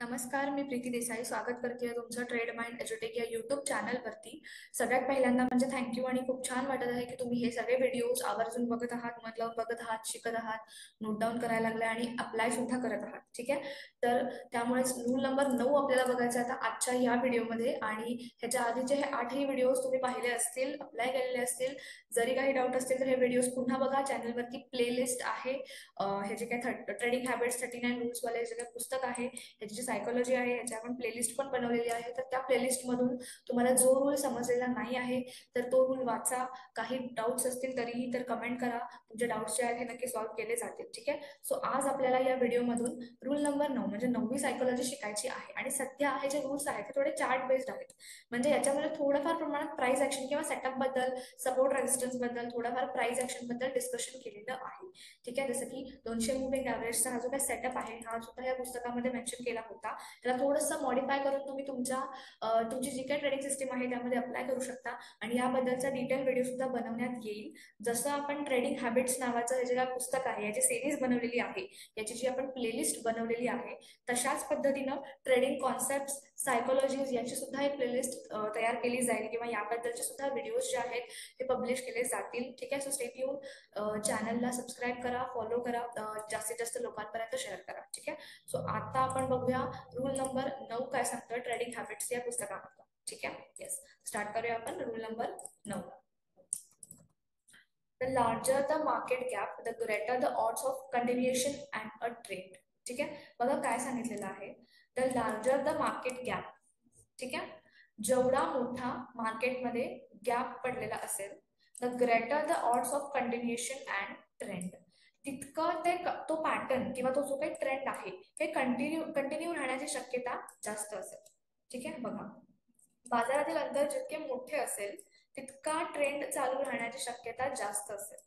नमस्कार, मी प्रीती देसाई स्वागत करते तुमचं ट्रेड माइंड एज्युटेक या युट्यूब चॅनलवरती. सगळ्यात पहिल्यांदा म्हणजे थँक्यू आणि खूप छान वाटत आहे की तुम्ही हे सगळे व्हिडिओज आवर्जून बघत आहात, मतलब बघत आहात, शिकत आहात, नोट डाऊन करायला लागले आणि अप्लाय सुद्धा करत आहात. ठीक आहे, तर त्यामुळेच रूल नंबर 9 आपल्याला बघायचा आता आजच्या या व्हिडिओमध्ये. आणि ह्याच्या आधीचे हे 8ही व्हिडिओज तुम्ही पाहिले असतील, अप्लाय केलेले असतील. जरी काही डाऊट असतील तर हे व्हिडिओज पुन्हा बघा. चॅनलवरती प्लेलिस्ट आहे. हे जे काही ट्रेडिंग हॅबिट्स 39 रूल्स वाले जे काही पुस्तक आहे, त्याची जी सायकोलॉजी आहे याची आपण प्लेलिस्ट पण बनवलेली आहे. तर त्या प्लेलिस्ट मधून तुम्हाला जो रूल समजलेला नाही आहे तर तो रूल वाचा. काही डाऊट्स असतील तरीही तर कमेंट करा, तुमचे डाऊट्स जे आहेत हे नक्की सॉल्व्ह केले जातील. ठीक आहे, सो आज आपल्याला या व्हिडिओमधून रूल नंबर 9 म्हणजे 9वी सायकोलॉजी शिकायची आहे. आणि सध्या हे जे रूल्स आहेत ते थोडे चार्ट बेस्ड आहेत. म्हणजे याच्यामध्ये थोडंफार प्रमाणात प्राइस ऍक्शन किंवा सेटअप बद्दल, सपोर्ट रेजिस्टन्स बद्दल, थोडंफार प्राइस ऍक्शन बद्दल डिस्कशन केलेलं आहे. ठीक आहे, जसं की 200 मुव्हिंग ॲव्हरेजचा हा जो काही सेटअप आहे हा सुद्धा या पुस्तकामध्ये मेन्शन केला होता. त्याला थोडंसं मॉडिफाय करून तुम्ही तुमची जी काही ट्रेडिंग सिस्टीम आहे त्यामध्ये अप्लाय करू शकता. आणि याबद्दलचा डिटेल व्हिडिओ सुद्धा बनवण्यात येईल. जसं आपण ट्रेडिंग हॅबिट्स नावाचं हे जे काही पुस्तक आहे, याची सिरीज बनवलेली आहे, याची जी आपण प्लेलिस्ट बनवलेली आहे, तशाच पद्धतीनं ट्रेडिंग कॉन्सेप्ट, सायकोलॉजीज याची सुद्धा एक प्लेलिस्ट तयार केली जाईल किंवा याबद्दलचे सुद्धा व्हिडिओज जे आहेत ते पब्लिश केले जातील. ठीक आहे, सो स्टे ट्यून. चॅनलला सबस्क्राईब करा, फॉलो करा, जास्तीत जास्त लोकांपर्यंत शेअर करा. ठीक आहे, सो आता आपण बघूया रूल नंबर 9 काय सांगतोय ट्रेडिंग हॅबिट्स या पुस्तकामधला. ठीक आहे, येस, स्टार्ट करूया आपण rule number 9. The larger the market gap the greater the odds of continuation and a trend. ठीक आहे, बघा काय सांगितलेलं आहे. The larger the market gap. ठीक आहे, जेवढा मोठा मार्केटमध्ये गॅप पडलेला असेल, the greater the odds of continuation and trend, तितकं तो पॅटर्न किंवा तो जो काही ट्रेंड आहे हे कंटिन्यू राहण्याची शक्यता जास्त असेल. ठीक आहे, बघा बाजारातील अंतर जितके मोठे असेल तितका ट्रेंड चालू राहण्याची शक्यता जास्त असेल.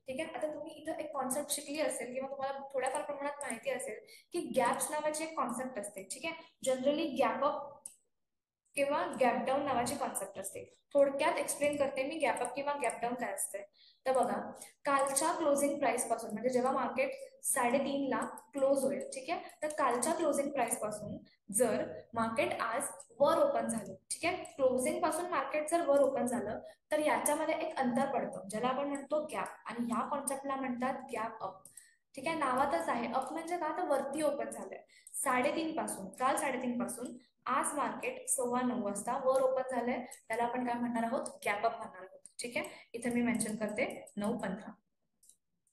ठीक आहे, आता तुम्ही इथं एक कॉन्सेप्ट शिकली असेल किंवा तुम्हाला थोड्याफार प्रमाणात माहिती असेल की गॅप्स नावाची एक कॉन्सेप्ट असते. ठीक आहे, जनरली गॅप अप किंवा गॅप डाऊन नावाची कॉन्सेप्ट असते. थोडक्यात एक्सप्लेन करते मी गॅप अप किंवा गॅप डाऊन काय असते. तर बघा, कालच्या क्लोजिंग प्राइस पासून म्हणजे जेव्हा मार्केट 3:30 क्लोज होईल, ठीक आहे, तर कालच्या क्लोजिंग प्राइस पासून जर मार्केट आज वर ओपन झालं, ठीक आहे, क्लोजिंग पासून मार्केट जर वर ओपन झालं तर याच्यामध्ये एक अंतर पडतं ज्याला आपण म्हणतो गॅप, आणि ह्या कॉन्सेप्टला म्हणतात गॅप अप. ठीक आहे, नावातच आहे. अप म्हणजे का, तर वरती ओपन झालंय. 3:30 पासून, काल 3:30 पासून आज मार्केट 9:15 वाजता वर ओपन झालंय, त्याला आपण काय म्हणणार आहोत, गॅप अप म्हणणार आहोत. ठीक आहे, इथे मी मेन्शन करते 9:15.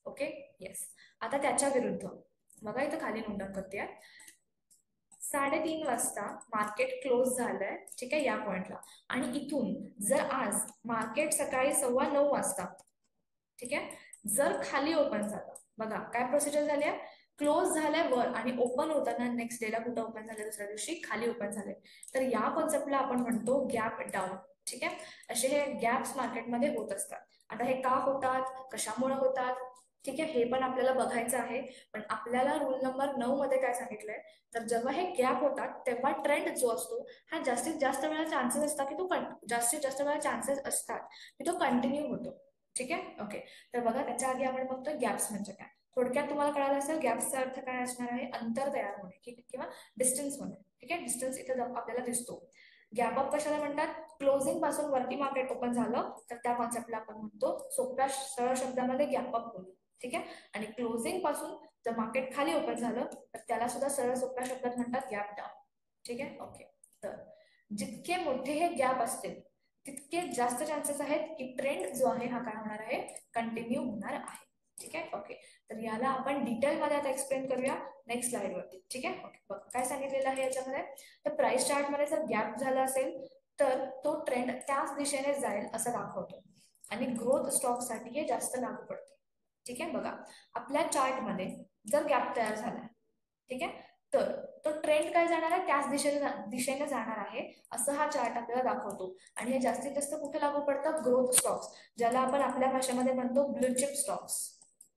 Okay, yes. आता त्याच्या विरुद्ध बघा, इथं खाली नोट डाऊन करते. 3:30 वाजता मार्केट क्लोज झालंय, ठीक आहे, या पॉइंटला. आणि इथून जर आज मार्केट सकाळी 9:15 वाजता, ठीक आहे, जर खाली ओपन झालं, बघा काय प्रोसिजर झाली आहे. क्लोज झालंय वर आणि ओपन होताना नेक्स्ट डेला कुठं ओपन झालं, दुसऱ्या दिवशी खाली ओपन झाले, तर या कॉन्सेप्टला आपण म्हणतो गॅप डाऊन. ठीक आहे, असे हे गॅप्स मार्केटमध्ये होत असतात. आता हे का होतात, कशामुळे होतात, ठीक आहे, हे पण आपल्याला बघायचं आहे. पण आपल्याला रूल नंबर 9 मध्ये काय सांगितलंय, तर जेव्हा हे गॅप होतात तेव्हा ट्रेंड जो असतो हा जास्तीत जास्त वेळा चान्सेस असतात की जास्तीत जास्त वेळा चान्सेस असतात की तो कंटिन्यू होतो. ठीक आहे, ओके. तर बघा, त्याच्या आधी आपण बघतोय गॅप्स म्हणजे काय. थोडक्यात तुम्हाला कळालं असेल गॅप्सचा अर्थ काय असणार आहे, अंतर तयार होणे किंवा डिस्टन्स होणे. ठीक आहे, डिस्टन्स इथे आपल्याला दिसतो. गॅप अप कशाला म्हणतात, क्लोजिंग पासून वरती मार्केट ओपन झालं तर त्या कॉन्सेप्टला आपण म्हणतो सोप्या सरळ शब्दामध्ये गॅप अप होईल. ठीक आहे, आणि क्लोजिंग पासून जर मार्केट खाली ओपन झालं तर त्याला सुद्धा सरळ सोप्या शब्दात म्हणतात गॅप डाऊन. ठीक आहे, ओके. तर जितके मोठे हे गॅप असतील तितके जास्त चान्सेस आहेत की ट्रेंड जो आहे हा काय होणार आहे, कंटिन्यू होणार आहे. ठीक आहे, ओके. तर याला आपण डिटेल मध्ये आता एक्सप्लेन करूया नेक्स्ट स्लाइड वरती. ठीक आहे, ओके. बघ काय सांगितलेलं आहे याच्यामध्ये, तर प्राइस चार्ट मध्ये जर गॅप झाला असेल तर तो ट्रेंड त्याच दिशेने जाईल असं दाखवतो, आणि ग्रोथ स्टॉक साठी हे जास्त लागू पडते. ठीक आहे, बघा आपल्या चार्ट मध्ये जर गॅप तयार झाला, ठीक आहे, तर तो ट्रेंड काय जाणार आहे, त्याच दिशेने जाणार आहे असं हा चार्ट आपल्याला दाखवतो. आणि हे जास्तीत जास्त कुठे लागू पडतं, ग्रोथ स्टॉक्स, ज्याला आपण आपल्या भाषेमध्ये म्हणतो ब्लू चिप स्टॉक्स.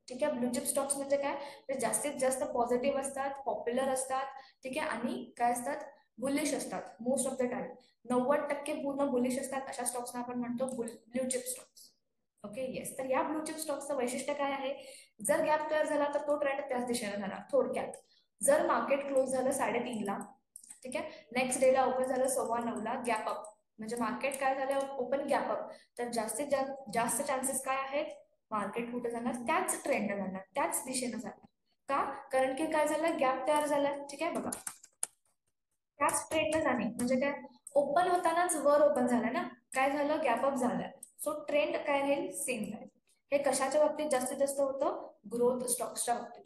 ठीक आहे, ब्लू चिप स्टॉक्स म्हणजे काय, ते जास्तीत जास्त पॉझिटिव्ह असतात, पॉप्युलर असतात. ठीक आहे, आणि काय असतात, बुलिश असतात मोस्ट ऑफ द टाइम. 90% पूर्ण बुलिश असतात अशा स्टॉक्सना आपण म्हणतो blue chip stocks. Okay, yes. तर या ब्लू चिप स्टॉक्सचं वैशिष्ट्य काय आहे, जर गॅप तयार झाला तर तो ट्रेंड त्याच दिशेने जाणार. थोडक्यात जर मार्केट क्लोज झालं 3:30 ठीक आहे. नेक्स्ट डेला ओपन झालं 9:15ला गॅप अप, म्हणजे मार्केट काय झालं, ओपन गॅप अप. तर जास्तीत जास्त चान्सेस काय आहेत, मार्केट कुठे जाणार, त्याच ट्रेंडने जाणार, त्याच दिशेने जाणार. का, कारण की काय झालं, गॅप तयार झाला. ठीक आहे, बघा त्याच ट्रेंडने जाणे म्हणजे काय, ओपन होतानाच वर ओपन झालं ना, काय झालं, गॅप अप झालं. सो ट्रेंड काय राहील, सेम राहील. हे कशाच्या बाबतीत जास्तीत जास्त होतं, ग्रोथ स्टॉक्सच्या बाबतीत.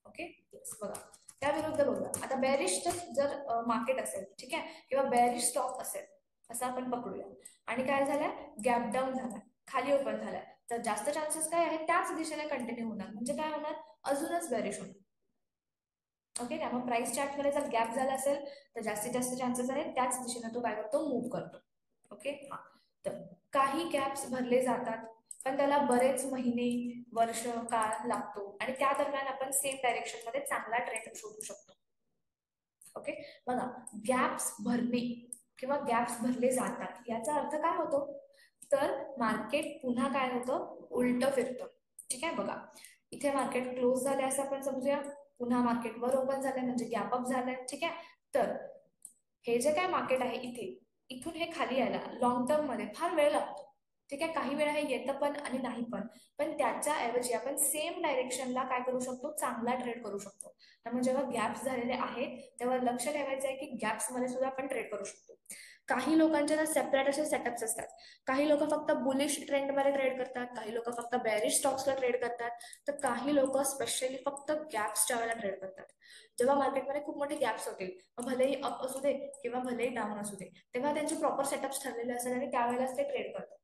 ओके, बघा त्याविरुद्ध बघा, आता बेरिश जर मार्केट असेल, ठीक आहे, किंवा बेरिश स्टॉक असेल असं आपण पकडूया, आणि काय झालं, गॅप डाऊन झाला, खाली ओपन झालाय, तर जास्त चान्सेस काय आहे, त्याच दिशेने कंटिन्यू होणार, म्हणजे काय होणार, अजूनच बेरिश होणार. ओके, त्यामुळे प्राइस चार्ट मध्ये जर गॅप झाला असेल तर जास्तीत जास्त चान्सेस आहेत त्याच दिशेने तो काय करतो, मूव्ह करतो. ओके, हा. तर काही गॅप्स भरले जातात, पण त्याला बरेच महिने, वर्ष, काळ लागतो, आणि त्या दरम्यान आपण सेम डायरेक्शन मध्ये चांगला ट्रेंड शोधू शकतो. ओके, बघा गॅप्स भरणे किंवा गॅप्स भरले जातात याचा अर्थ काय होतो, तर मार्केट पुन्हा काय होतं, उलट फिरतं. ठीक आहे, बघा इथे मार्केट क्लोज झाले असं आपण समजूया, पुन्हा मार्केट वर ओपन झालंय म्हणजे गॅप अप झालंय. ठीक आहे, तर हे जे काय मार्केट आहे इथे, इथून हे खाली यायला लॉंग टर्म मध्ये फार वेळ लागतो. ठीक आहे, काही वेळा हे येतं पण आणि नाही पण त्याच्या ऐवजी आपण सेम डायरेक्शनला काय करू शकतो, चांगला ट्रेड करू शकतो. त्यामुळे जेव्हा गॅप्स झालेले आहेत तेव्हा लक्ष ठेवायचं आहे की गॅप्स मध्ये सुद्धा आपण ट्रेड करू शकतो. काही लोकांचे ना सेपरेट असे सेटअप्स असतात. काही लोक फक्त बुलिश ट्रेंड मध्ये ट्रेड करतात, काही लोक फक्त बेरिश स्टॉक्सला ट्रेड करतात, तर काही लोक स्पेशली फक्त गॅप्सच्या वेळेला ट्रेड करतात. जेव्हा मार्केटमध्ये खूप मोठे गॅप्स होतील, भलेही अप असू दे किंवा भलेही डाऊन असू दे, तेव्हा त्यांचे प्रॉपर सेटअप्स ठरलेले असतात आणि त्यावेळेलाच ते ट्रेड करतात.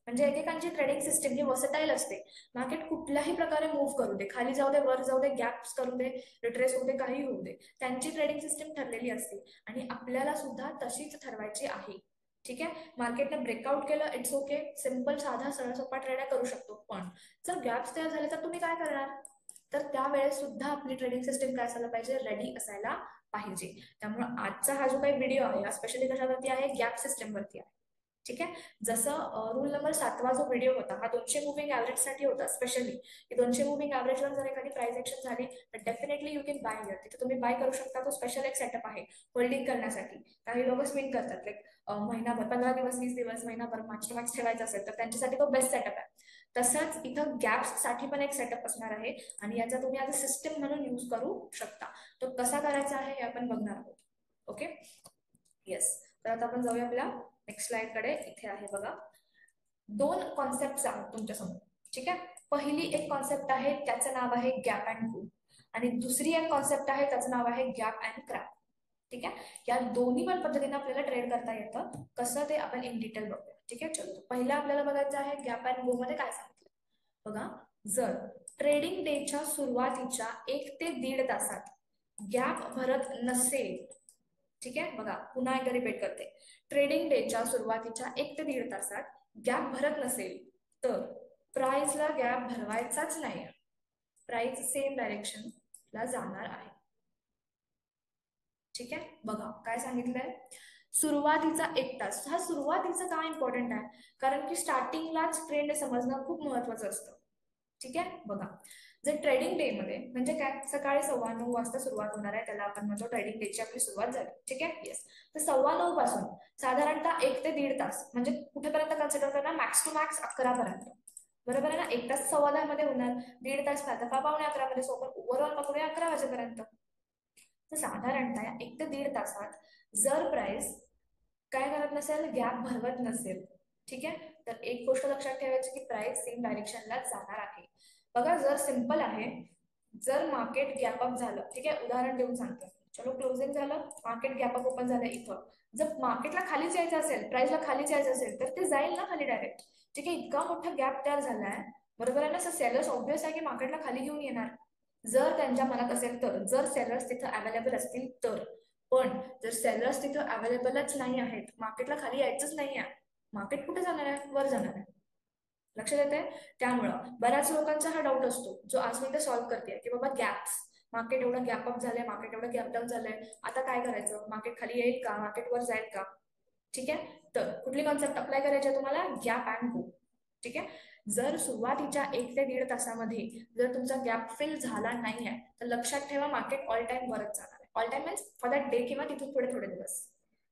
म्हणजे एकेकांची ट्रेडिंग सिस्टीम ही वर्सटाईल असते. मार्केट कुठल्याही प्रकारे मूव्ह करू दे, खाली जाऊ दे, वर जाऊ दे, गॅप्स करू दे, रिट्रेस होऊ दे, काही होऊ दे, त्यांची ट्रेडिंग सिस्टीम ठरलेली असते आणि आपल्याला सुद्धा तशीच ठरवायची आहे. ठीक आहे, मार्केटने ब्रेकआउट केलं, इट्स ओके, सिंपल साधा सरळ सोपा ट्रेड करू शकतो. पण जर गॅप्स तयार झाले तर तुम्ही काय करणार, तर त्यावेळेस सुद्धा आपली ट्रेडिंग सिस्टीम काय असायला पाहिजे, रेडी असायला पाहिजे. त्यामुळे आजचा हा जो काही व्हिडिओ आहे हा स्पेशली कशावरती आहे, गॅप सिस्टीम वरती आहे. ठीक आहे, जसं रूल नंबर 7वा जो व्हिडिओ होता हा 200 मुव्हिंग ऍव्हरेज साठी होता स्पेशली, की 200 मुव्हिंग ऍव्हरेजवर जर एखादी प्राइस एक्शन झाली तर definitely you can buy here, तिथे तुम्ही बाय करू शकता. तो स्पेशल एक सेटअप आहे होल्डिंग करण्यासाठी. काही लोक स्विंग करतात, लाईक महिनाभर, 15 दिवस, 20 दिवस, महिनाभर मागच्या मागच ठेवायचा असेल तर त्यांच्यासाठी तो बेस्ट सेटअप आहे. तसंच इथं गॅप्स साठी पण एक सेटअप असणार आहे आणि याचा तुम्ही आता सिस्टम म्हणून यूज करू शकता. तो कसा करायचा आहे हे आपण बघणार आहोत. Okay, yes. तर आता आपण जाऊया आपल्या नेक्स्ट स्लाइड कडे. इथे आहे बघा, दोन कॉन्सेप्ट आहेत तुमच्या समोर. ठीक आहे, पहिली एक कॉन्सेप्ट आहे त्याचं नाव आहे गॅप अँड गो, आणि दुसरी एक कॉन्सेप्ट आहे त्याचं नाव आहे गॅप अँड क्रॅप. ठीक आहे, या दोन्ही पण पद्धतीने आपल्याला ट्रेड करता येतं, कसं ते आपण इन डिटेल बघूया. ठीक आहे, चलो पहिला आपल्याला बघायचं आहे गॅप अँड गो मध्ये काय सांगितलं. बघा, जर ट्रेडिंग डेच्या सुरुवातीच्या 1 ते 1.5 तासात गॅप भरत नसेल, ठीक आहे, बघा पुन्हा एकदा रिपीट करते, ट्रेडिंग डेच्या सुरुवातीच्या 1 ते 1.5 तासात गॅप भरत नसेल तर प्राइसला गॅप भरवायचाच नाही, प्राइस सेम डायरेक्शन ला जाणार आहे. ठीक आहे, बघा काय सांगितलंय, सुरुवातीचा 1 तास. हा सुरुवातीचा का इम्पॉर्टंट आहे, कारण की स्टार्टिंगलाच ट्रेंड समजणं खूप महत्वाचं असतं. ठीक आहे, बघा जर ट्रेडिंग डे मध्ये म्हणजे काय, सकाळी 9:15 वाजता सुरुवात होणार आहे, त्याला आपण म्हणतो ट्रेडिंग डेची आपली सुरुवात झाली. ठीक आहे, येस. तर 9:15 पासून साधारणतः 1 ते 1.5 तास, म्हणजे कुठेपर्यंत कन्सिडर करणार, मॅक्स टू मॅक्स 11 पर्यंत. बरोबर आहे ना, 1 तास 10:15 मध्ये होणार, 1.5 तास प्रातः 9:45 मध्ये, सोबत ओव्हरऑल पकडूया 11 वाजेपर्यंत. तर साधारणतः 1 ते 1.5 तासात जर प्राइस काय करत नसेल, गॅप भरवत नसेल, ठीक आहे, तर एक गोष्ट लक्षात ठेवायची की प्राइस सेम डायरेक्शनला जाणार आहे. बघा, जर सिंपल आहे, जर मार्केट गॅप अप झालं, ठीक आहे, उदाहरण देऊन सांगते, चलो क्लोजिंग झालं, मार्केट गॅप अप ओपन झालं इथं, जर मार्केटला खालीच यायचं असेल, प्राइसला खालीच यायचं असेल तर ते जाईल ना खाली डायरेक्ट. ठीक आहे, इतका मोठा गॅप तयार झालाय, बरोबर आहे ना, सेलर्स ऑब्विस आहे की मार्केटला खाली घेऊन येणार, जर त्यांच्या मनात असेल तर, जर सेलर्स तिथं अवेलेबल असतील तर. पण जर सेलर्स तिथं अवेलेबलच नाही आहेत, मार्केटला खाली यायचंच नाही आहे, मार्केट कुठे जाणार आहे, वर जाणार आहे. लक्षात येते, त्यामुळं बऱ्याच लोकांचा हा डाऊट असतो जो आज मी इथे सॉल्व्ह करते, की बाबा गॅप्स, मार्केट एवढं गॅप अप झालंय, मार्केट एवढं गॅप डाऊन झालंय, आता काय करायचं, मार्केट खाली येईल का, मार्केट वर जाईल का. ठीक आहे, तर कुठली कॉन्सेप्ट अप्लाय करायची आहे तुम्हाला, गॅप अँड गो. ठीक आहे, जर सुरुवातीच्या 1 ते 1.5 तासामध्ये जर तुमचा गॅप फिल झाला नाही आहे तर लक्षात ठेवा मार्केट ऑल टाइम वरच जाणार आहे, all time means for that day किंवा तिथून पुढे थोडे दिवस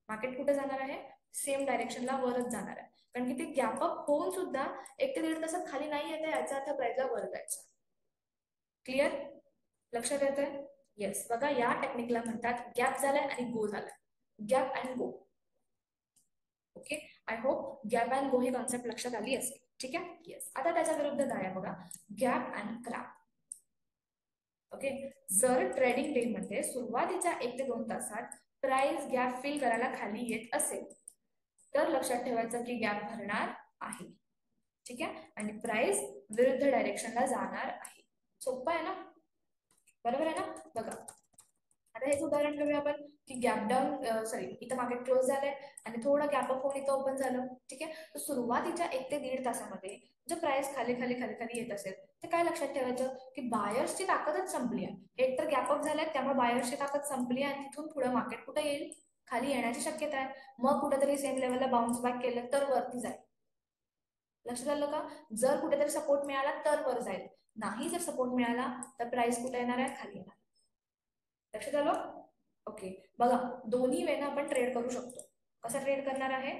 मार्केट कुठे जाणार आहे, सेम डायरेक्शनला वरच जाणार आहे. कारण की ते गॅप अप होऊन सुद्धा 1 ते 1.5 तासात खाली नाही येते, याचा अर्थ प्राइसला वर जायचं. क्लिअर, लक्षात येत आहे? येस, बघा या टेक्निकला म्हणतात गॅप झालाय आणि गो झालाय, gap and go. Okay, I hope gap and go he concept लक्षात आली असेल. ठीक आहे, येस. आता त्याच्या विरुद्ध काय आहे बघा, गॅप अँड क्रॅप. ओके, जर ट्रेडिंग डे मध्ये सुरुवातीच्या 1 ते 2 तासात प्राइस गॅप फिल करायला खाली येत असेल तर लक्षात ठेवायचं की गॅप भरणार आहे. ठीक आहे, आणि प्राइस विरुद्ध डायरेक्शनला जाणार आहे. सोपं आहे ना, बरोबर आहे ना? बघा आता हेच उदाहरण घेऊया आपण की गॅप डाऊन सॉरी इथं मार्केट क्लोज झालंय आणि थोडं गॅप अप होऊन इथं ओपन झालं. ठीक आहे, तर सुरुवातीच्या 1 ते 1.5 तासामध्ये जर प्राइस खाली खाली खाली खाली येत असेल तर काय लक्षात ठेवायचं की बायर्सची ताकदच संपली आहे. एक तर गॅप अप झालाय त्यामुळे बायर्सची ताकद संपली आहे आणि तिथून पुढे मार्केट कुठे येईल, खाली येण्याची शक्यता आहे. मग कुठेतरी सेम लेवलला बाउन्स बॅक केलं तर वरती जाईल. लक्षात आलं का? जर कुठेतरी सपोर्ट मिळाला तर वर जाईल, नाही जर सपोर्ट मिळाला तर प्राइस कुठे येणार आहे, खाली येणार. लक्षात आलं? ओके, बघा दोन्ही वेळेला आपण ट्रेड करू शकतो. कसं ट्रेड करणार आहे,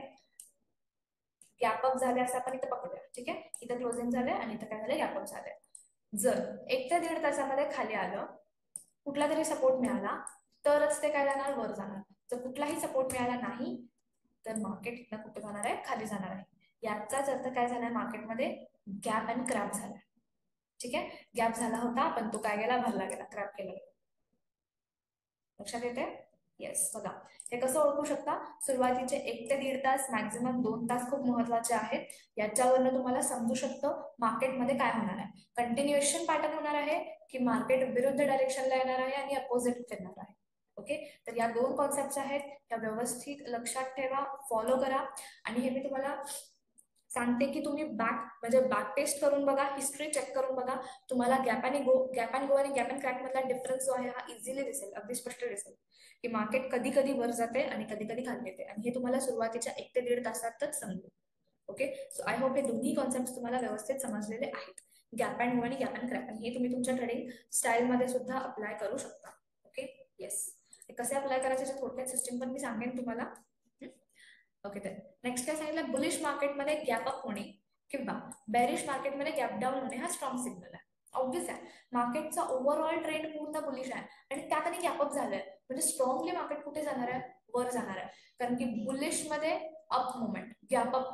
गॅप अप झाले असं आपण इथं पकडूया. ठीक आहे, इथं क्लोजिंग झालंय आणि इथं काय झालंय, गॅप अप झालंय. जर 1 ते 1.5 तासामध्ये खाली आलं, कुठला तरी सपोर्ट मिळाला तरच ते काय जाणार, वर जाणार. जर कुठलाही सपोर्ट मिळाला नाही तर मार्केट इथं कुठे जाणार आहे, खाली जाणार आहे. याचाच अर्थ काय झालाय, मार्केटमध्ये गॅप अँड क्रॅप झाला. ठीक आहे, गॅप झाला होता पण तो काय गेला, भरला गेला, क्रॅप केला गेला. लक्षात येते? येस, बघा हे कसं ओळखू शकता, सुरुवातीचे 1 ते 1.5 तास मॅक्झिमम 2 तास खूप महत्वाचे आहेत. याच्यावरनं तुम्हाला समजू शकतं मार्केटमध्ये काय होणार आहे, कंटिन्युएशन पॅटर्न होणार आहे की मार्केट विरुद्ध डायरेक्शनला येणार आहे आणि अपोजिट फिरणार आहे. ओके, तर या 2 कॉन्सेप्ट आहेत, त्या व्यवस्थित लक्षात ठेवा, फॉलो करा. आणि हे मी तुम्हाला सांगते की तुम्ही बॅक टेस्ट करून बघा, हिस्ट्री चेक करून बघा, तुम्हाला गॅप अँड गो आणि गॅप अँड क्रॅक मधला डिफरन्स जो आहे हा इझिली दिसेल, अगदी स्पष्ट दिसेल की मार्केट कधी कधी वर जाते आणि कधी कधी खाली येते, आणि हे तुम्हाला सुरुवातीच्या 1 ते 1.5 तासातच समजेल. ओके, सो आय होप हे दोन्ही कॉन्सेप्ट तुम्हाला व्यवस्थित समजलेले आहेत, गॅप अँड गो आणि गॅप अँड क्रॅक, आणि हे तुम्ही तुमच्या ट्रेडिंग स्टाईल मध्ये सुद्धा अप्लाय करू शकता. ओके, येस, कसे अप्लाय करायचे थोडक्यात सिस्टीम पण मी सांगेन तुम्हाला. ओके, तर नेक्स्ट काय सांगितलं, बुलिश मार्केटमध्ये गॅप अप होणे किंवा बेरिश मार्केटमध्ये गॅप डाऊन होणे हा स्ट्रॉंग सिग्नल आहे. ऑब्विस आहे, मार्केटचा ओव्हरऑल ट्रेंड पूर्ण बुलिश आहे आणि त्यात आणि गॅप अप झालंय म्हणजे स्ट्रॉंगली मार्केट कुठे जाणार आहे, वर जाणार आहे. कारण की बुलिश मध्ये up movement, gap up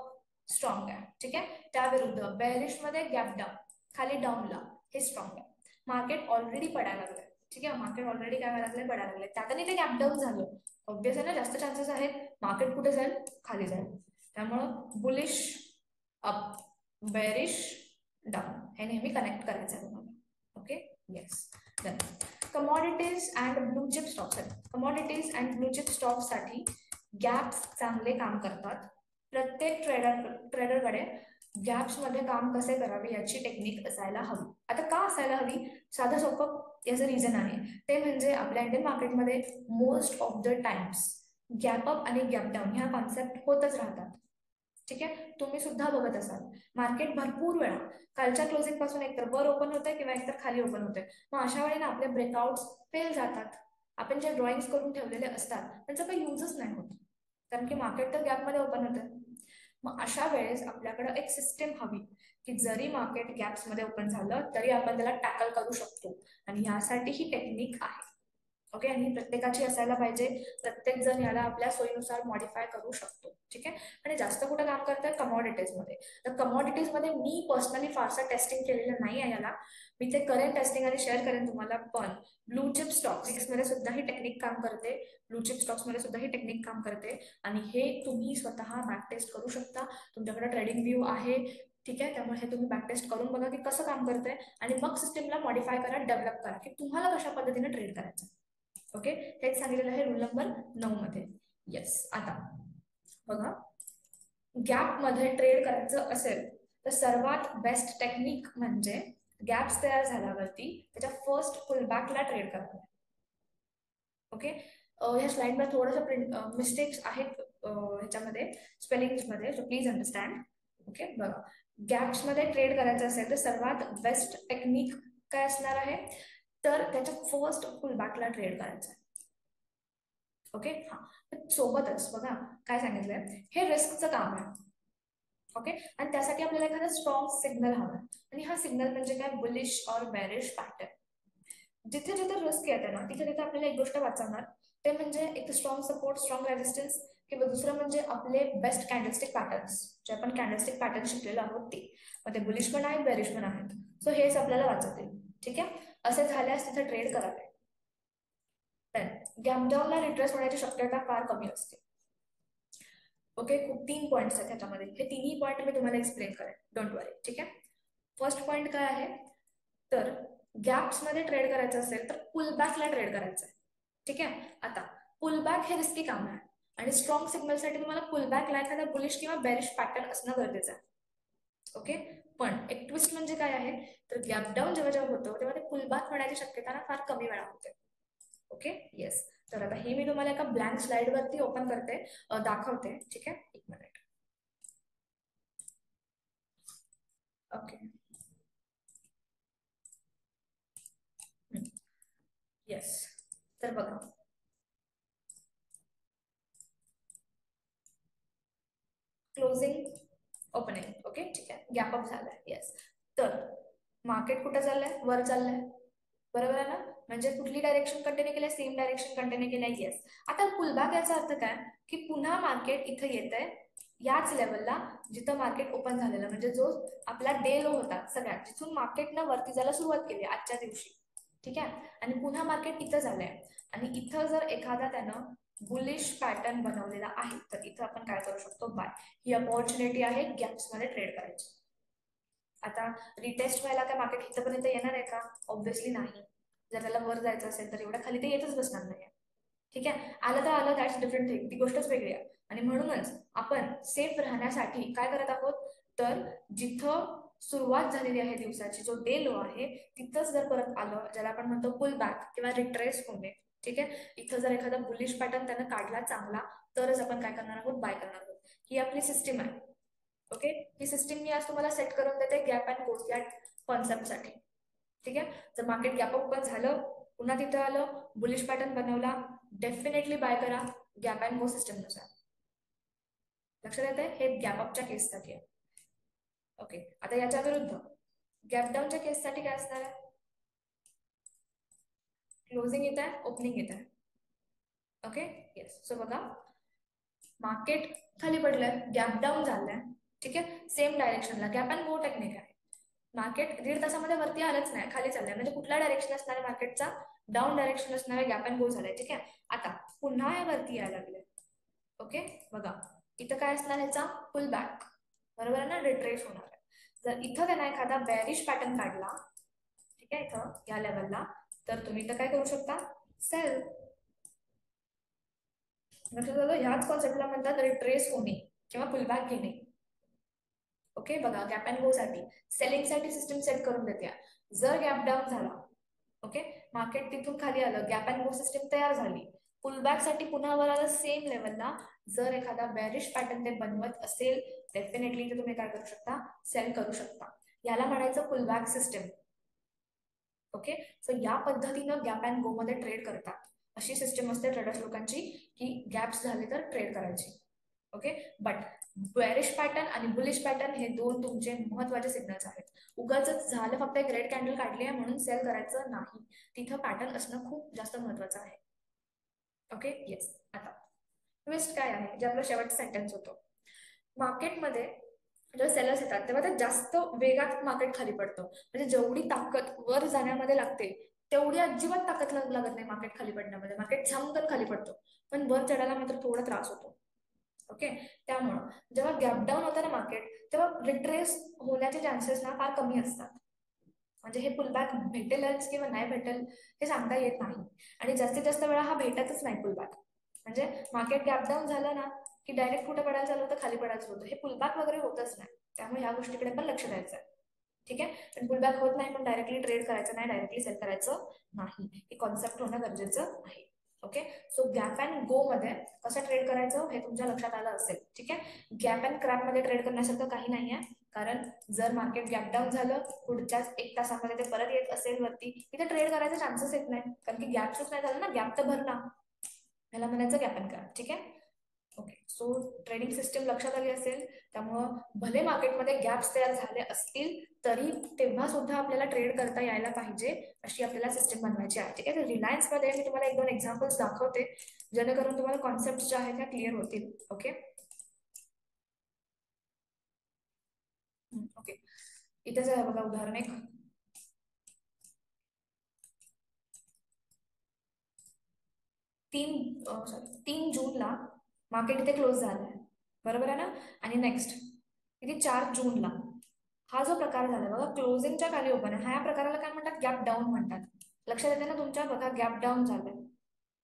strong आहे. ठीक आहे, त्या विरुद्ध बेरिश मध्ये गॅप डाऊन, खाली डाऊनला हे स्ट्रॉंग आहे. मार्केट ऑलरेडी पडायला लागलंय. ठीक आहे, मार्केट ऑलरेडी काय व्हायला लागलंय, पडायला लागलंय, त्यात आणि ते गॅप डाऊन झालं, ऑब्विस आहे ना, जास्त चान्सेस आहेत मार्केट कुठे जाईल, खाली जाईल. त्यामुळं बुलिश अप, बेरिश डाऊन, हे नेहमी कनेक्ट करायचं आहे तुम्हाला. Okay, yes. Then commodities and blue chip stocks, commodities and blue chip stocks साठी गॅप्स चांगले काम करतात. प्रत्येक ट्रेडरकडे गॅप्स मध्ये काम कसे करावे याची टेक्निक असायला हवी. आता का असायला हवी, साधं सोपं याचं रिझन आहे, ते म्हणजे आपल्या इंडियन मार्केटमध्ये most of the times gap up आणि गॅप डाऊन ह्या कॉन्सेप्ट होतच राहतात. ठीक आहे, तुम्ही सुद्धा बघत असाल मार्केट भरपूर वेळा कालच्या क्लोजिंग पासून एकतर वर ओपन होतंय किंवा एकतर खाली ओपन होतंय. मग अशा वेळेला आपले ब्रेकआउट फेल जातात. आपण जे ड्रॉइंग करून ठेवलेले असतात त्यांचा काही युजच नाही होत, कारण की मार्केट तर गॅपमध्ये ओपन होतं. मग अशा वेळेस आपल्याकडे एक सिस्टम हवी की जरी मार्केट गॅप्स मध्ये ओपन झालं तरी आपण त्याला टॅकल करू शकतो, आणि यासाठी ही टेक्निक आहे. ओके, आणि प्रत्येकाची असायला पाहिजे, प्रत्येक जण याला आपल्या सोयीनुसार मॉडिफाय करू शकतो. ठीक आहे, आणि जास्त कुठं काम करतंय, कमॉडिटीज मध्ये. तर कमॉडिटीज मध्ये मी पर्सनली फारसं टेस्टिंग केलेलं नाही आहे याला, मी ते करेन टेस्टिंग आणि शेअर करेन तुम्हाला. पण ब्लू चिप स्टॉक्स मध्ये सुद्धा ही टेक्निक काम करते, ब्लू चिप स्टॉक्स मध्ये सुद्धा ही टेक्निक काम करते, आणि हे तुम्ही स्वतः बॅक टेस्ट करू शकता. तुमच्याकडे ट्रेडिंग व्ह्यू आहे. ठीक आहे, त्यामुळे हे तुम्ही बॅक टेस्ट करून बघा की कसं काम करतंय, आणि मग सिस्टमला मॉडिफाय करा, डेव्हलप करा की तुम्हाला कशा पद्धतीने ट्रेड करायचं. ओके, हेच सांगितलेलं आहे रूल नंबर 9 मध्ये. येस, आता बघा, गॅप मध्ये ट्रेड करायचं असेल तर सर्वात बेस्ट टेक्निक म्हणजे गॅप्स तयार झाल्यावरती त्याच्या फर्स्ट पुलबॅकला ट्रेड करावं. ओके, ह्या स्लाइडमध्ये थोडंसं मिस्टेक्स आहेत ह्याच्यामध्ये, स्पेलिंग्समध्ये, सो प्लीज अंडरस्टँड. ओके, बघा, गॅप्स मध्ये ट्रेड करायचं असेल तर सर्वात बेस्ट टेक्निक काय असणार आहे, तर त्याच्या फर्स्ट पुलबॅकला ट्रेड करायचं आहे. ओके, हा. सोबतच बघा काय सांगितलंय, हे रिस्कचं काम आहे. ओके, आणि त्यासाठी आपल्याला एखादा स्ट्रॉंग सिग्नल हवा, आणि हा सिग्नल म्हणजे काय, बुलिश और बेरिश पॅटर्न. जिथे जिथे रिस्क येते ना तिथे तिथे आपल्याला एक गोष्ट वाचवणार, ते म्हणजे एक स्ट्रॉंग सपोर्ट, स्ट्रॉंग रेजिस्टन्स, किंवा दुसरं म्हणजे आपले बेस्ट कॅन्डलस्टिक पॅटर्न्स, जे आपण कॅन्डलस्टिक पॅटर्न शिकलेलो आहोत ते, मग ते बुलिश पण आहेत, बेरिश पण आहेत. सो हेच आपल्याला वाचवतील. ठीक आहे, असे झाल्यास तिथे ट्रेड करावे. तर गॅपडाऊनला रिट्रेस होण्याची शक्यता फार कमी असते. ओके, खूप 3 पॉईंट्स आहेत त्याच्यामध्ये, हे तिन्ही पॉईंट मी तुम्हाला एक्सप्लेन करेन, डोंट वरी. ठीक आहे, फर्स्ट पॉईंट काय आहे, तर गॅप्स मध्ये ट्रेड करायचं असेल तर पुलबॅकला ट्रेड करायचं आहे. ठीक आहे, आता पुलबॅक हे रिस्की काम आहे, आणि स्ट्रॉंग सिग्नलसाठी तुम्हाला पुलबॅकला एखादा बुलिश किंवा बेरिश पॅटर्न असणं गरजेचं आहे. ओके, पण एक ट्विस्ट म्हणजे काय आहे, तर गॅपडाऊन जेव्हा जेव्हा होतो तेव्हा ते पुलबॅक होण्याची शक्यता फार कमी वेळा होते. Okay, yes. तर आता ही मी तुम्हाला एका ब्लँक स्लाइड वरती ओपन करते, दाखवते. ठीक आहे, एक मिनिट. Okay, yes. तर बघा, क्लोजिंग, ओपनिंग. ओके, ठीक आहे, गॅप अप झालाय. येस. तर मार्केट कुठं चाललंय, वर चाललंय, बरोबर आहे ना, म्हणजे कुठली डायरेक्शन कंटिन्यू केली, सेम डायरेक्शन कंटिन्यू केली. येस. आता पुलबॅक याचा अर्थ काय, की पुन्हा मार्केट इथं येत आहे, याच लेवलला जिथं मार्केट ओपन झालेलं, म्हणजे जो आपला डे लो होता सगळ्यात, जिथून मार्केटनं वरती जायला सुरुवात केली आजच्या दिवशी. ठीक आहे, आणि पुन्हा मार्केट इथं झालंय, आणि इथं जर एखादा त्यानं बुलिश पॅटर्न बनवलेला आहे तर इथं आपण काय करू शकतो, बाय. ही अपॉर्च्युनिटी आहे गॅप्स मध्ये ट्रेड करायची. आता रिटेस्ट व्हायला काय मार्केट इथपर्यंत येणार आहे का, ऑब्व्हियसली नाही. जर त्याला वर जायचं असेल तर एवढ्या खाली ते येतच बसणार नाही. ठीक आहे, आलं तर आलं, दॅट्स डिफरंट थिंग, ती गोष्टच वेगळी आहे. आणि म्हणूनच आपण सेफ राहण्यासाठी काय करत आहोत, तर जिथं सुरुवात झालेली आहे दिवसाची, जो डे लो आहे, तिथंच जर परत आलं, ज्याला आपण म्हणतो पुल बॅक किंवा रिट्रेस होणे. ठीक आहे, इथं जर एखादा बुलिश पॅटर्न त्यानं काढला चांगला, तरच आपण काय करणार आहोत, बाय करणार आहोत. ही आपली सिस्टीम आहे. ओके, ही सिस्टीम मी आज तुम्हाला सेट करून देते गॅप अँड गोज या कॉन्सेप्टसाठी. ठीक आहे, जर मार्केट गॅप अप झालं, पुन्हा तिथं आलं, बुलिश पॅटर्न बनवला, डेफिनेटली बाय करा, गॅप अँड गो सिस्टम नुसार. लक्षात येते, हे गॅप अपच्या केससाठी आहे. ओके, आता याच्या विरुद्ध गॅप डाऊनच्या केससाठी काय असणार आहे, क्लोजिंग येत आहे, ओपनिंग येत आहे. Okay, yes. सो बघा, मार्केट खाली पडलंय, गॅप डाऊन झालंय. ठीक आहे, सेम डायरेक्शनला गॅप अँड गो टेक्निक आहे. मार्केट 1.5 तासामध्ये वरती आलंच नाही, खाली चाललंय, म्हणजे कुठला डायरेक्शन असणार आहे मार्केटचा, डाऊन डायरेक्शन असणार आहे, गॅप अँड गो झालाय. ठीक आहे, आता पुन्हा हे वरती यायला लागले. ओके, बघा इथं काय असणार, ह्याचा पुल बॅक, बरोबर आहे ना, रिट्रेस होणार आहे. जर इथं त्यांना एखादा बेरिश पॅटर्न काढला, ठीक आहे, इथं या लेवलला, तर तुम्ही इथं काय करू शकता, सेल. लक्षात आलं, ह्याच कॉन्सेप्टला म्हणतात रिट्रेस होणे किंवा पुलबॅक घेणे. ओके, बघा गॅप अँड गो साठी सेलिंग साठी सिस्टम सेट करून देते. जर गॅप डाऊन झाला, ओके, मार्केट तिथून खाली आलं, गॅप अँड गो सिस्टम तयार झाली, पुलबॅक साठी पुन्हा वर आलं सेम लेवलला, जर एखादा बेरिश पॅटर्न ते बनवत असेल, डेफिनेटली ते तुम्ही काय करू शकता, सेल करू शकता. याला म्हणायचं पुलबॅक सिस्टम. ओके, सो या पद्धतीनं गॅप अँड गो मध्ये ट्रेड करतात. अशी सिस्टम असते ट्रेडर्स लोकांची, की गॅप्स झाले तर ट्रेड करायची. ओके, बट बेरिश पॅटर्न आणि बुलिश पॅटर्न हे दोन तुमचे महत्वाचे सिग्नल्स आहेत. उगाच झालं फक्त एक रेड कॅन्डल काढली आहे म्हणून सेल करायचं नाही, तिथं पॅटर्न असणं खूप जास्त महत्वाचं आहे. Okay, yes. आता ट्विस्ट काय आहे, जे आपलं शेवटचं सेंटेन्स होतं, मार्केटमध्ये जेव्हा सेलर्स येतात तेव्हा ते जास्त वेगात मार्केट खाली पडतं, म्हणजे जेवढी ताकद वर जाण्यामध्ये लागते तेवढी अजिबात ताकद लागत नाही मार्केट खाली पडण्यामध्ये, मार्केट झमकन खाली पडतो, पण वर चढायला मात्र थोडा त्रास होतो. ओके, त्यामुळं जेव्हा गॅप डाऊन होतं ना मार्केट, तेव्हा रिट्रेस होण्याचे चान्सेस ना फार कमी असतात. म्हणजे हे पुलबॅक भेटेलच किंवा नाही भेटेल हे सांगता येत नाही, आणि जास्तीत जास्त वेळा हा भेटतच नाही पुलबॅक. म्हणजे मार्केट गॅप डाऊन झालं ना की डायरेक्ट कुठं पडायला चालू होतं, खाली पडायचं होतं, हे पुलबॅक वगैरे होतच नाही. त्यामुळे ह्या गोष्टीकडे पण लक्ष द्यायचं आहे. ठीक आहे, पण पुलबॅक होत नाही पण डायरेक्टली ट्रेड करायचं नाही, डायरेक्टली सेल करायचं नाही, हे कॉन्सेप्ट होणं गरजेचं आहे. ओके, सो गॅप अँड गो मध्ये कसं ट्रेड करायचं हे तुमच्या लक्षात आलं असेल. ठीक आहे, गॅप अँड क्रॅप मध्ये ट्रेड करण्यासारखं काही नाही आहे, कारण जर मार्केट गॅप डाऊन झालं, पुढच्याच 1 तासामध्ये ते परत येत असेल वरती, तिथे ट्रेड करायचे चान्सेस येत नाही, कारण की गॅपच नाही झालं ना, गॅप तर भरला. ह्याला म्हणायचं गॅप अँड गॅप. ठीक आहे. ओके. सो ट्रेडिंग सिस्टीम लक्षात आली असेल. त्यामुळं भले मार्केटमध्ये गॅप्स तयार झाले असतील तरी तेव्हा सुद्धा आपल्याला ट्रेड करता यायला पाहिजे अशी आपल्याला सिस्टीम बनवायची आहे. ठीक आहे. तर रिलायन्समध्ये मी तुम्हाला 1-2 एक्झाम्पल्स दाखवते जेणेकरून तुम्हाला कॉन्सेप्ट ज्या आहेत त्या क्लिअर होतील. ओके. ओके. इथेच आहे बघा उदाहरण एक. 3 जूनला मार्केट इथे क्लोज झालंय, बरोबर आहे ना. आणि नेक्स्ट किती 4 जूनला हा जो प्रकार झाला बघा, क्लोजिंगच्या खाली ओपन आहे, ह्या प्रकाराला काय म्हणतात, गॅप डाऊन म्हणतात. लक्षात येते ना तुमच्या, बघा गॅप डाऊन झालंय,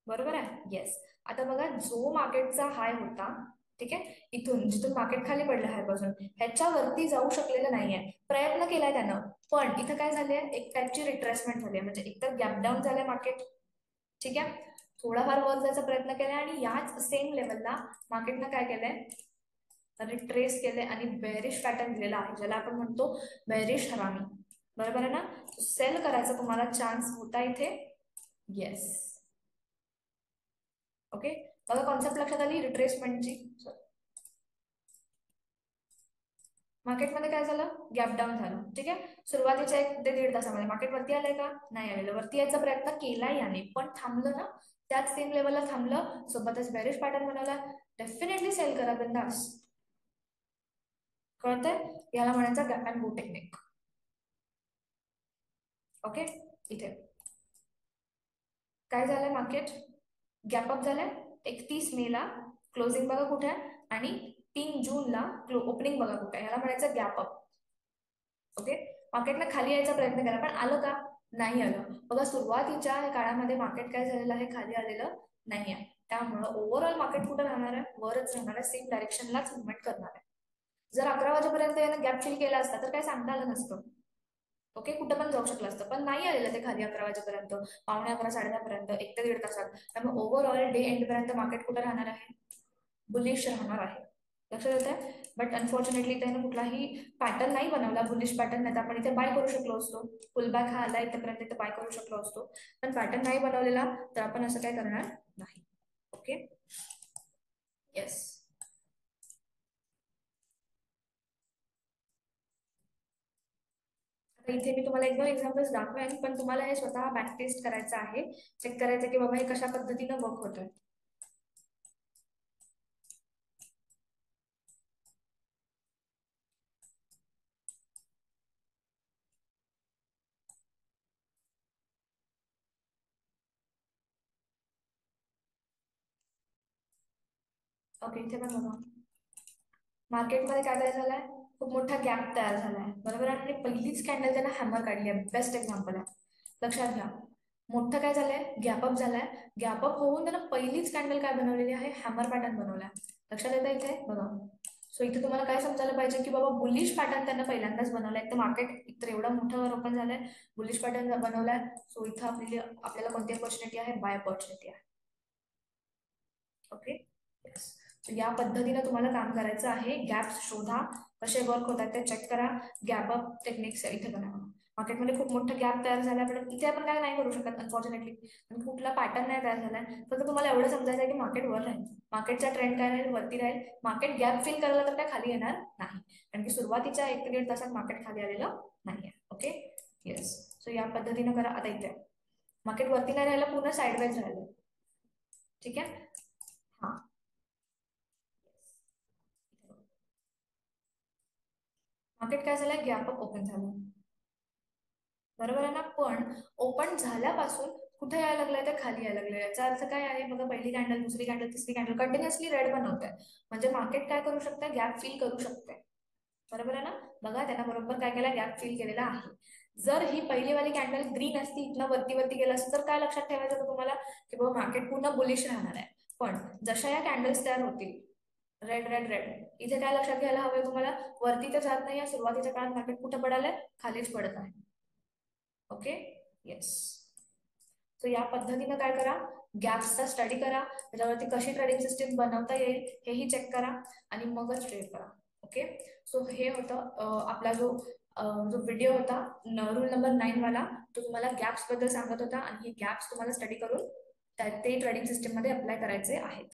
बरोबर आहे. येस. आता बघा जो मार्केटचा हाय होता, ठीक आहे, इथून जिथून मार्केट खाली पडलं हाय पासून, ह्याच्यावरती जाऊ शकलेलं नाहीये, प्रयत्न केलाय त्यानं, पण इथं काय झालंय, एक टाईपची रिट्रेसमेंट झाली, म्हणजे एकतर गॅप डाऊन झालंय मार्केट, ठीक आहे, थोडाफार वर जायचा प्रयत्न केलाय आणि याच सेम लेवलला मार्केटनं काय केलंय, रिट्रेस केले आणि बेरिश पॅटर्न दिलेला आहे, ज्याला आपण म्हणतो बेरिश हरामी, बरोबर आहे ना. सेल करायचा तुम्हाला चान्स होता इथे. येस. ओके. बघा कॉन्सेप्ट लक्षात आली रिट्रेसमेंटची. मार्केटमध्ये काय झालं, गॅप डाऊन झालं, ठीक आहे. सुरुवातीच्या 1 ते 1.5 तासामध्ये मार्केट वरती आलंय का, नाही आलेलं, वरती यायचा प्रयत्न केला याने, पण थांबलं ना, त्याच सेम लेवलला थांबलं, सोबतच बेरिश पॅटर्न बनवला. डेफिनेटली सेल करा बिंदास. कळतंय, याला म्हणायचं gap and go technique. Okay. इथे काय झालंय, मार्केट गॅप अप झालंय, 31 मेला क्लोजिंग बघा कुठे आहे, आणि 3 जूनला ओपनिंग बघा कुठे आहे, याला म्हणायचं गॅप अप. ओके. मार्केटला खाली यायचा प्रयत्न केला, पण आलं का, नाही आलं. बघा सुरुवातीच्या काळामध्ये मार्केट काय झालेलं आहे, खाली आलेलं नाही आहे, त्यामुळं ओव्हरऑल मार्केट कुठं राहणार आहे, वरच राहणार आहे, सेम डायरेक्शनलाच मुवमेंट करणार आहे. जर 11 वाजेपर्यंत यानं गॅप फिल केला असता तर काय सांगता आलं नसतं. ओके. कुठं पण जाऊ शकलं असतं, पण नाही आलेलं ते खाली 11 वाजेपर्यंत, पावणे 11, 11:30पर्यंत, 1 ते 1.5 तासात. त्यामुळे ओव्हरऑल डे एंड पर्यंत मार्केट कुठं राहणार आहे, बुलिश राहणार आहे. लक्षात येत आहे. बट अनफॉर्च्युनेटली त्याने कुठलाही पॅटर्न नाही बनवला बुलिश पॅटर्न, नाही तर आपण इथे बाय करू शकलो असतो, पुलबॅक हा आला इथेपर्यंत इथे बाय करू शकलो असतो, पण पॅटर्न नाही बनवलेला, तर आपण असं काय करणार नाही. ओके. येस. आता इथे मी तुम्हाला 1-2 एक्झाम्पल्स दाखवेन, पण तुम्हाला हे स्वतः बॅक टेस्ट करायचं आहे, चेक करायचं की बाबा हे कशा पद्धतीनं वर्क होतंय. ओके. इथे पण बघा मार्केटमध्ये काय काय झालंय, खूप मोठा गॅप तयार झालाय, बरोबर आहे, आणि पहिलीच कॅन्डल त्याला हॅमर काढली आहे, बेस्ट एक्झाम्पल आहे. लक्षात घ्या, मोठं काय झालंय, गॅपअप झालाय, गॅपअप होऊन त्यानं पहिलीच कॅन्डल काय बनवलेली आहे, हॅमर पॅटर्न बनवलाय. लक्षात येतं इथे बघा. सो इथे तुम्हाला काय समजायला पाहिजे की बाबा बुलिश पॅटर्न त्यांना पहिल्यांदाच बनवलाय, तर मार्केट इतर एवढं मोठं ओपन झालंय, बुलिश पॅटर्न बनवलाय. सो इथं आपल्याला कोणती अपॉर्च्युनिटी आहे, बाय अपॉर्च्युनिटी आहे. ओके. येस. या पद्धतीने तुम्हाला काम करायचं आहे, गॅप्स शोधा, कसे वर्क होतात ते चेक करा, गॅप अप टेक्निक्स इथे बनवा. मार्केटमध्ये खूप मोठं गॅप तयार झाला, पण इथे आपण काय नाही करू शकत अनफॉर्च्युनेटली, कुठला पॅटर्न नाही तयार झालाय, फक्त तुम्हाला एवढं समजायचं आहे की मार्केट वर राहील, मार्केटचा ट्रेंड काय राहील, वरती राहील. मार्केट गॅप फिल करायला तर काय खाली येणार नाही, कारण की सुरुवातीच्या 1 ते 1.5 तासात मार्केट खाली आलेलं नाहीये. ओके. येस. सो या पद्धतीनं करा. आता इथे मार्केट वरती नाही राहिलं, पूर्ण साईडवेज राहिलं, ठीक आहे. हा. मार्केट काय झालंय, गॅप अप ओपन झालं, बरोबर आहे ना, पण ओपन झाल्यापासून कुठे यायला लागलंय, तर खाली यायला लागलंय. याचा अर्थ काय आहे बघा, पहिली कॅन्डल, दुसरी कॅन्डल, तिसरी कॅन्डल कंटिन्युअसली रेड बनवत आहे, म्हणजे मार्केट काय करू शकते, गॅप फिल करू शकते, बरोबर आहे ना. बघा त्यांना बरोबर काय केलं, गॅप फिल केलेला आहे. जर ही पहिली वाली कॅन्डल ग्रीन असती, इथनं वरती वरती गेलं असतं, तर काय लक्षात ठेवायचं होतं तुम्हाला, की बाबा मार्केट पूर्ण बुलिश राहणार आहे. पण जशा या कॅन्डल्स तयार होतील, रेड रेड रेड, इथे काय लक्षात घ्यायला हवंय तुम्हाला, वरती तर जात नाही, सुरुवातीच्या काळात मार्केट कुठे पडालंय, खालीच पडत आहे. ओके. येस. सो या पद्धतीनं काय करा, गॅप्सचा स्टडी करा, त्याच्यावरती कशी ट्रेडिंग सिस्टीम बनवता येईल हेही चेक करा, आणि मगच ट्रेड करा. ओके. सो हे होतं आपला जो जो व्हिडिओ होता रूल नंबर 9 वाला, तो तुम्हाला गॅप्स बद्दल सांगत होता, आणि हे गॅप्स तुम्हाला स्टडी करून ते ट्रेडिंग सिस्टीममध्ये अप्लाय करायचे आहेत.